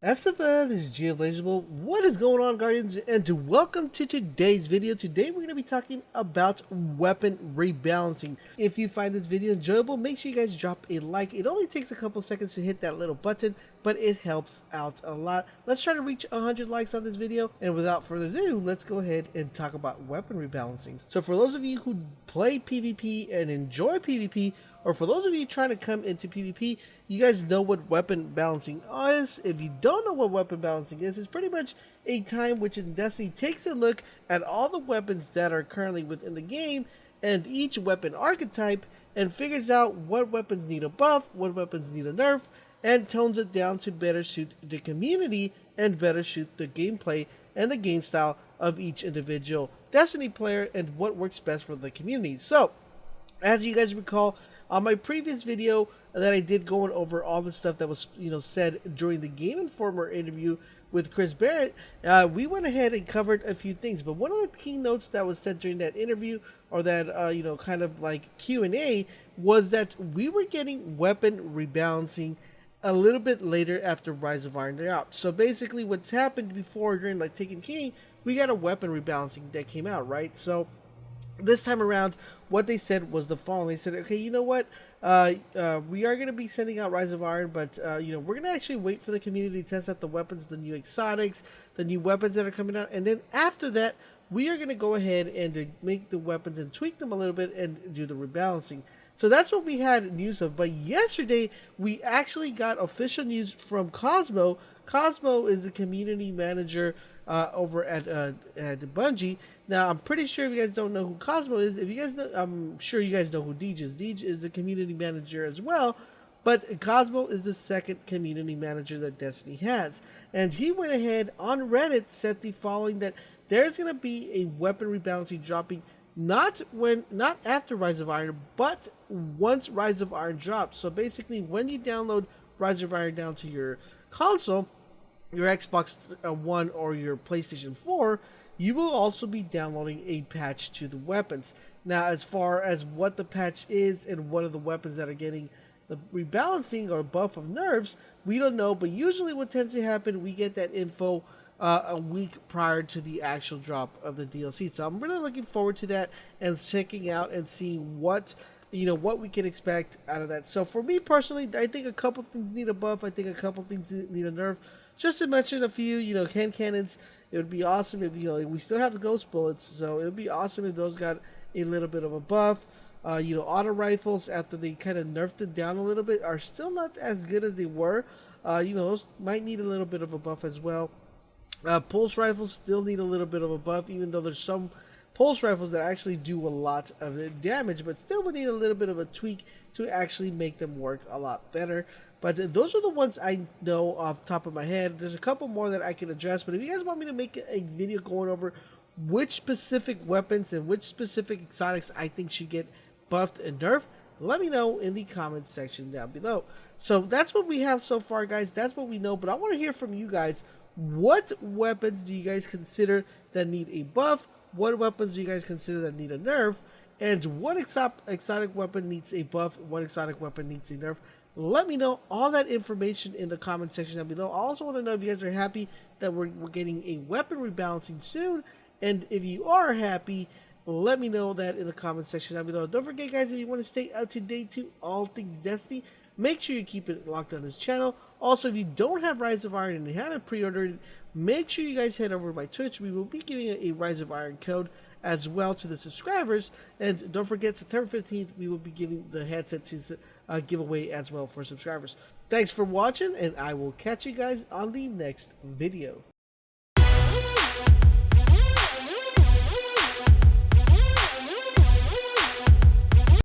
Esteban, this is Geolegible. What is going on, Guardians? And welcome to today's video. Today we're going to be talking about weapon rebalancing. If you find this video enjoyable, make sure you guys drop a like. It only takes a couple seconds to hit that little button, but it helps out a lot. Let's try to reach 100 likes on this video. And without further ado, let's go ahead and talk about weapon rebalancing. So for those of you who play PvP and enjoy PvP, or for those of you trying to come into PvP, you guys know what weapon balancing is. If you don't know what weapon balancing is, it's pretty much a time which in Destiny takes a look at all the weapons that are currently within the game and each weapon archetype and figures out what weapons need a buff, what weapons need a nerf, and tones it down to better suit the community and better suit the gameplay and the game style of each individual Destiny player and what works best for the community. So, as you guys recall, on my previous video that I did going over all the stuff that was said during the Game Informer interview with Chris Barrett, we went ahead and covered a few things. But one of the key notes that was said during that interview, or that kind of like Q&A, was that we were getting weapon rebalancing a little bit later after Rise of Iron dropped. So basically, what's happened before during like Taken King, we got a weapon rebalancing that came out, right? So this time around, what they said was the following. They said, okay, you know what? We are going to be sending out Rise of Iron, but, we're going to actually wait for the community to test out the weapons, the new exotics, the new weapons that are coming out. And then after that, we are going to go ahead and make the weapons and tweak them a little bit and do the rebalancing. So that's what we had news of. But yesterday, we actually got official news from Cosmo. Cosmo is the community manager over at Bungie. Now, I'm pretty sure if you guys don't know who Cosmo is, if you guys know, I'm sure you guys know who Deej is. Deej is the community manager as well, but Cosmo is the second community manager that Destiny has. And he went ahead on Reddit, said the following, that there's going to be a weapon rebalancing dropping not after Rise of Iron, but once Rise of Iron drops. So basically, when you download Rise of Iron down to your console, your Xbox One or your PlayStation 4, you will also be downloading a patch to the weapons. Now, as far as what the patch is and what are the weapons that are getting the rebalancing or buff of nerfs, we don't know, but usually what tends to happen, we get that info a week prior to the actual drop of the DLC. So I'm really looking forward to that and checking out and seeing what we can expect out of that. So for me personally, I think a couple things need a buff. I think a couple things need a nerf. Just to mention a few, hand cannons. It would be awesome if we still have the ghost bullets, so it would be awesome if those got a little bit of a buff. Auto rifles, after they kind of nerfed it down a little bit, are still not as good as they were. Those might need a little bit of a buff as well. Pulse rifles still need a little bit of a buff, even though there's some pulse rifles that actually do a lot of damage, but still would need a little bit of a tweak to actually make them work a lot better. But those are the ones I know off the top of my head. There's a couple more that I can address, but if you guys want me to make a video going over which specific weapons and which specific exotics I think should get buffed and nerfed, let me know in the comments section down below. So that's what we have so far, guys. That's what we know, but I want to hear from you guys. What weapons do you guys consider that need a buff? What weapons do you guys consider that need a nerf? And what exotic weapon needs a buff? What exotic weapon needs a nerf? Let me know all that information in the comment section down below. I also want to know if you guys are happy that we're getting a weapon rebalancing soon. And if you are happy, let me know that in the comment section down below. Don't forget, guys, if you want to stay up to date to all things Destiny, make sure you keep it locked on this channel. Also, if you don't have Rise of Iron and you haven't pre-ordered it, make sure you guys head over to my Twitch. We will be giving a Rise of Iron code as well to the subscribers. And don't forget, September 15th, we will be giving the headset to giveaway as well for subscribers. Thanks for watching, and I will catch you guys on the next video.